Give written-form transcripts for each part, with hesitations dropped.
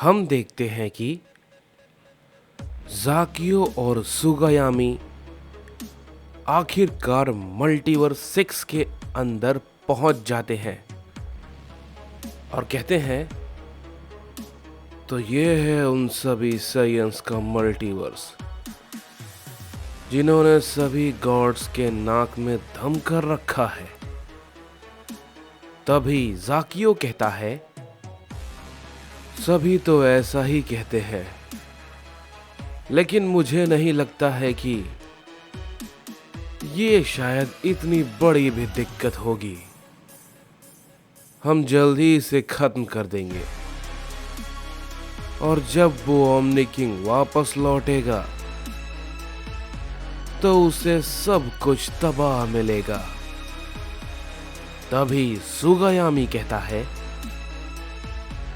हम देखते हैं कि ज़ाकियो और सुगायामी आखिरकार मल्टीवर्स 6 के अंदर पहुंच जाते हैं और कहते हैं तो ये है उन सभी साइंस का मल्टीवर्स जिन्होंने सभी गॉड्स के नाक में दम कर रखा है। तभी ज़ाकियो कहता है सभी तो ऐसा ही कहते हैं, लेकिन मुझे नहीं लगता है कि ये शायद इतनी बड़ी भी दिक्कत होगी। हम जल्दी इसे खत्म कर देंगे और जब वो ओमनी किंग वापस लौटेगा तो उसे सब कुछ तबाह मिलेगा। तभी सुगायामी कहता है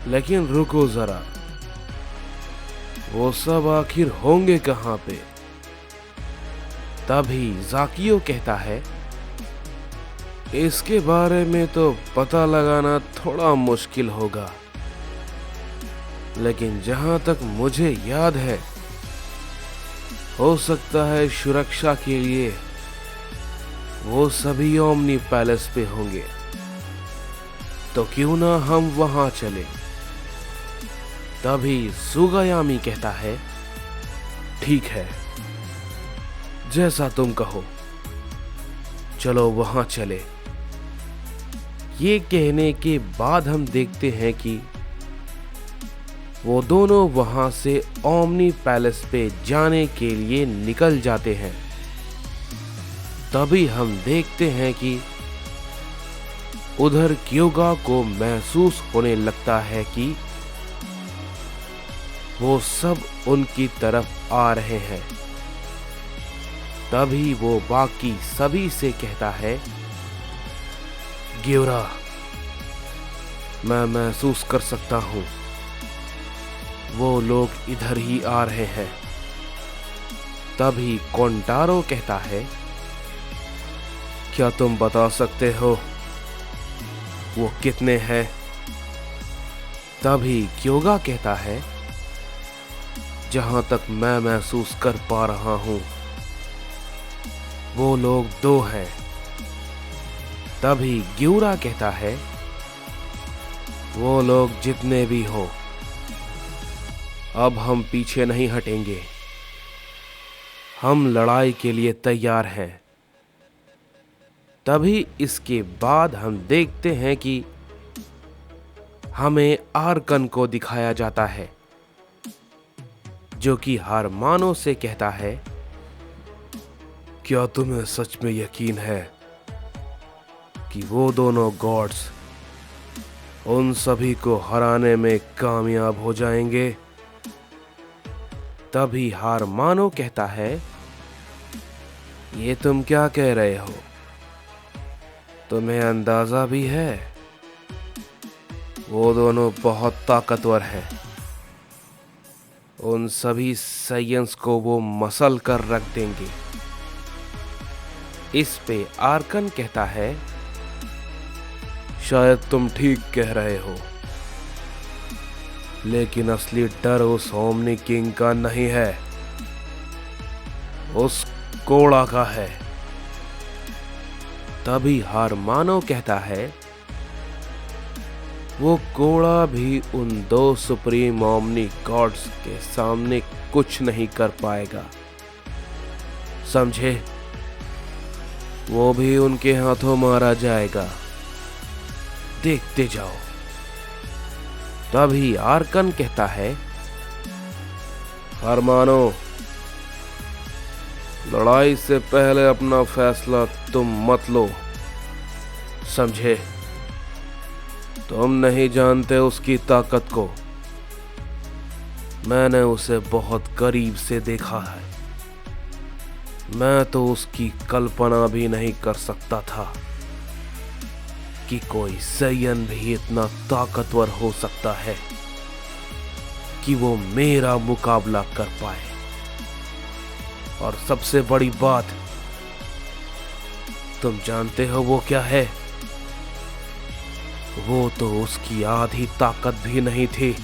लेकिन रुको जरा, वो सब आखिर होंगे कहां पे? तभी ज़ाकियो कहता है इसके बारे में तो पता लगाना थोड़ा मुश्किल होगा, लेकिन जहां तक मुझे याद है हो सकता है सुरक्षा के लिए वो सभी ओमनी पैलेस पे होंगे, तो क्यों ना हम वहां चले। तभी सुगायामी कहता है ठीक है, जैसा तुम कहो, चलो वहां चले। ये कहने के बाद हम देखते हैं कि वो दोनों वहां से ओमनी पैलेस पे जाने के लिए निकल जाते हैं। तभी हम देखते हैं कि उधर क्योगा को महसूस होने लगता है कि वो सब उनकी तरफ आ रहे हैं। तभी वो बाकी सभी से कहता है ग्योरा, मैं महसूस कर सकता हूं वो लोग इधर ही आ रहे हैं। तभी कोंटारो कहता है क्या तुम बता सकते हो वो कितने हैं? तभी क्योगा कहता है जहां तक मैं महसूस कर पा रहा हूं वो लोग 2 हैं। तभी ग्यूरा कहता है वो लोग जितने भी हो, अब हम पीछे नहीं हटेंगे, हम लड़ाई के लिए तैयार हैं। तभी इसके बाद हम देखते हैं कि हमें आर्कन को दिखाया जाता है, जो कि हारमानो से कहता है क्या तुम्हें सच में यकीन है कि वो दोनों गॉड्स उन सभी को हराने में कामयाब हो जाएंगे? तभी हारमानो कहता है ये तुम क्या कह रहे हो? तुम्हें अंदाजा भी है वो दोनों बहुत ताकतवर हैं, उन सभी साइंस को वो मसल कर रख देंगे। इस पे आर्कन कहता है शायद तुम ठीक कह रहे हो, लेकिन असली डर उस ओमनी किंग का नहीं है, उस कोड़ा का है। तभी हारमानो कहता है वो कोड़ा भी उन 2 सुप्रीम ओमनी गॉड्स के सामने कुछ नहीं कर पाएगा, समझे? वो भी उनके हाथों मारा जाएगा, देखते जाओ। तभी आर्कन कहता है हारमानो, लड़ाई से पहले अपना फैसला तुम मत लो, समझे? तुम नहीं जानते उसकी ताकत को, मैंने उसे बहुत करीब से देखा है। मैं तो उसकी कल्पना भी नहीं कर सकता था कि कोई साइयन भी इतना ताकतवर हो सकता है कि वो मेरा मुकाबला कर पाए। और सबसे बड़ी बात तुम जानते हो वो क्या है? वो तो उसकी आधी ताकत भी नहीं थी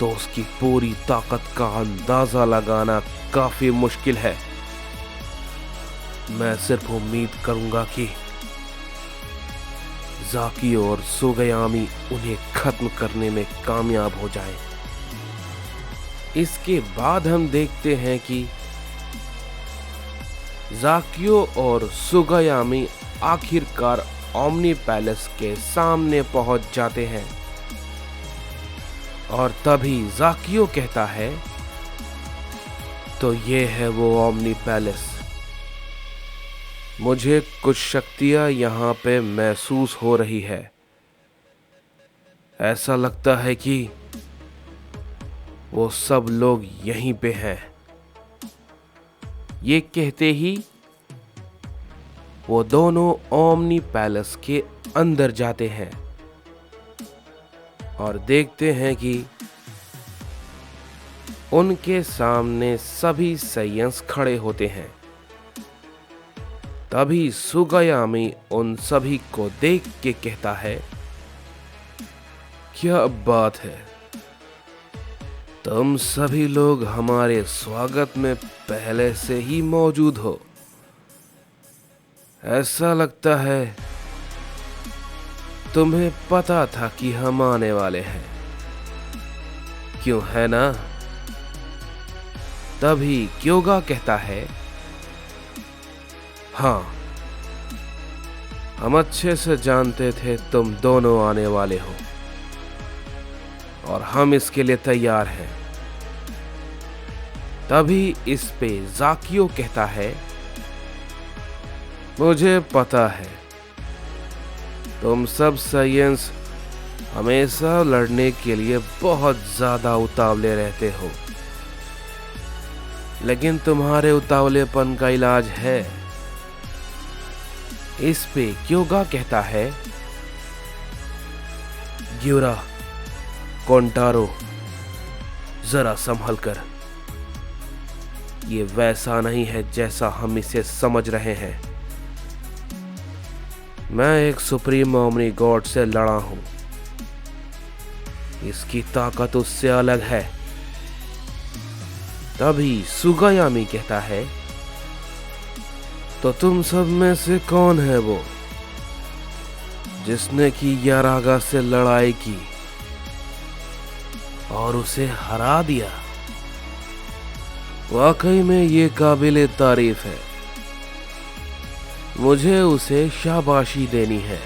तो उसकी पूरी ताकत का अंदाजा लगाना काफी मुश्किल है। मैं सिर्फ उम्मीद करूंगा कि ज़ाकियो और सुगयामी उन्हें खत्म करने में कामयाब हो जाएं। इसके बाद हम देखते हैं कि ज़ाकियो और सुगयामी आखिरकार ओमनी पैलेस के सामने पहुंच जाते हैं और तभी ज़ाकियो कहता है, तो ये है वो ओमनी पैलेस। मुझे कुछ शक्तियां यहां पे महसूस हो रही है। ऐसा लगता है कि वो सब लोग यहीं पे हैं। ये कहते ही वो दोनों ओमनी पैलेस के अंदर जाते हैं और देखते हैं कि उनके सामने सभी साइयन्स खड़े होते हैं। तभी सुगयामी उन सभी को देख के कहता है, क्या बात है, तुम सभी लोग हमारे स्वागत में पहले से ही मौजूद हो। ऐसा लगता है तुम्हें पता था कि हम आने वाले हैं, क्यों है ना? तभी क्योगा कहता है, हाँ, हम अच्छे से जानते थे तुम दोनों आने वाले हो और हम इसके लिए तैयार हैं। तभी इस पे ज़ाकियो कहता है, मुझे पता है तुम सब साइयन्स हमेशा लड़ने के लिए बहुत ज्यादा उतावले रहते हो, लेकिन तुम्हारे उतावलेपन का इलाज है। इस पे क्योगा कहता है, ग्यूरा, कोंटारो, जरा संभल कर। ये वैसा नहीं है जैसा हम इसे समझ रहे हैं। मैं एक सुप्रीम ओमनी गॉड से लड़ा हूं। इसकी ताकत उससे अलग है। तभी सुगयामी कहता है, तो तुम सब में से कौन है वो जिसने की यारागा से लड़ाई की और उसे हरा दिया? वाकई में ये काबिले तारीफ है। मुझे उसे शाबाशी देनी है।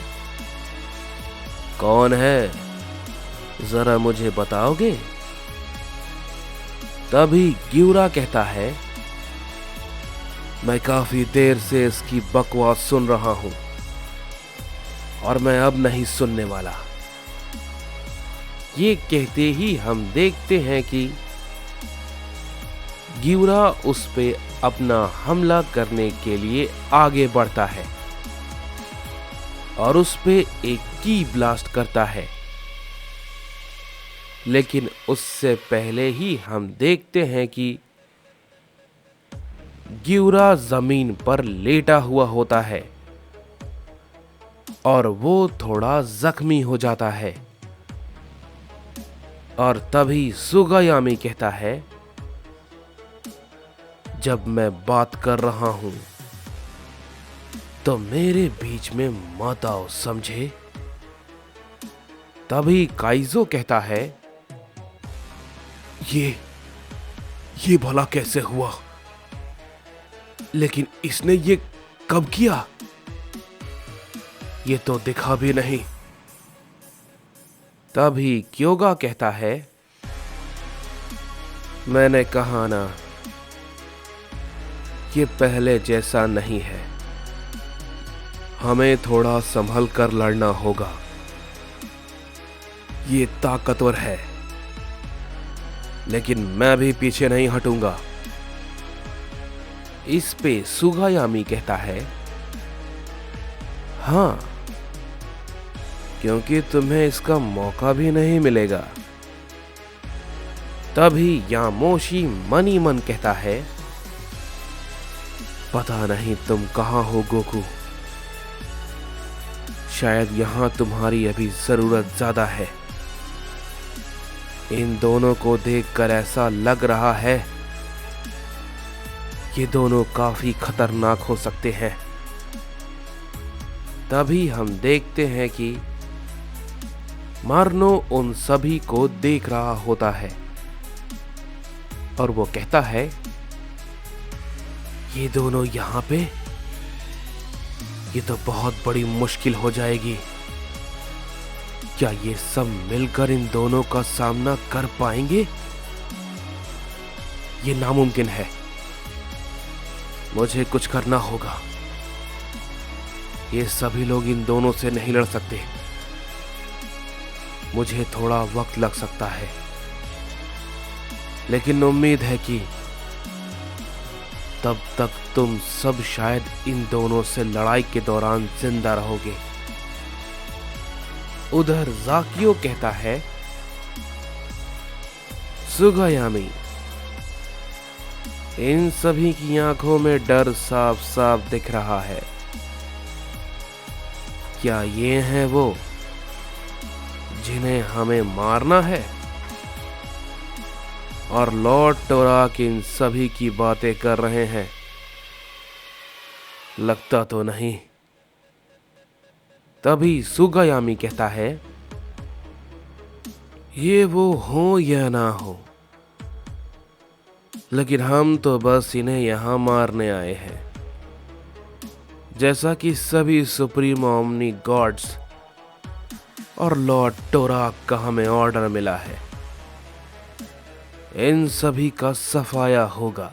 कौन है, जरा मुझे बताओगे? तभी ग्यूरा कहता है, मैं काफी देर से इसकी बकवास सुन रहा हूं और मैं अब नहीं सुनने वाला। ये कहते ही हम देखते हैं कि ग्यूरा उस पे अपना हमला करने के लिए आगे बढ़ता है और उस पे एक की ब्लास्ट करता है। लेकिन उससे पहले ही हम देखते हैं कि ग्यूरा जमीन पर लेटा हुआ होता है और वो थोड़ा जख्मी हो जाता है। और तभी सुगयामी कहता है, जब मैं बात कर रहा हूं तो मेरे बीच में मत आओ, समझे? तभी काइजो कहता है, ये भला कैसे हुआ? लेकिन इसने ये कब किया? ये तो दिखा भी नहीं। तभी क्योगा कहता है, मैंने कहा ना, ये पहले जैसा नहीं है। हमें थोड़ा संभल कर लड़ना होगा। ये ताकतवर है, लेकिन मैं भी पीछे नहीं हटूंगा। इस पे सुगयामी कहता है, हाँ, क्योंकि तुम्हें इसका मौका भी नहीं मिलेगा। तभी यामोशी मन ही मन कहता है, पता नहीं तुम कहां हो गोकू, शायद यहां तुम्हारी अभी जरूरत ज्यादा है। इन दोनों को देखकर ऐसा लग रहा है ये दोनों काफी खतरनाक हो सकते हैं। तभी हम देखते हैं कि मार्नो उन सभी को देख रहा होता है और वो कहता है, ये दोनों यहां पे, ये तो बहुत बड़ी मुश्किल हो जाएगी। क्या ये सब मिलकर इन दोनों का सामना कर पाएंगे? ये नामुमकिन है। मुझे कुछ करना होगा। ये सभी लोग इन दोनों से नहीं लड़ सकते। मुझे थोड़ा वक्त लग सकता है, लेकिन उम्मीद है कि तब तक तुम सब शायद इन दोनों से लड़ाई के दौरान जिंदा रहोगे। उधर ज़ाकियो कहता है, सुगायामी, इन सभी की आंखों में डर साफ साफ दिख रहा है। क्या ये हैं वो जिन्हें हमें मारना है? और लॉर्ड टोराक इन सभी की बातें कर रहे हैं? लगता तो नहीं। तभी सुगायामी कहता है, ये वो हो या ना हो, लेकिन हम तो बस इन्हें यहां मारने आए हैं, जैसा कि सभी सुप्रीम ओमनी गॉड्स और लॉर्ड टोराक का हमें ऑर्डर मिला है। इन सभी का सफाया होगा।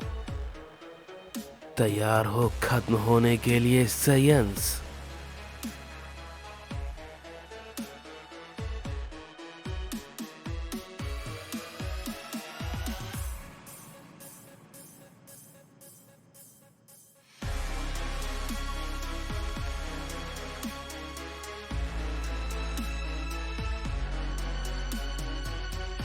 तैयार हो खत्म होने के लिए साइंस।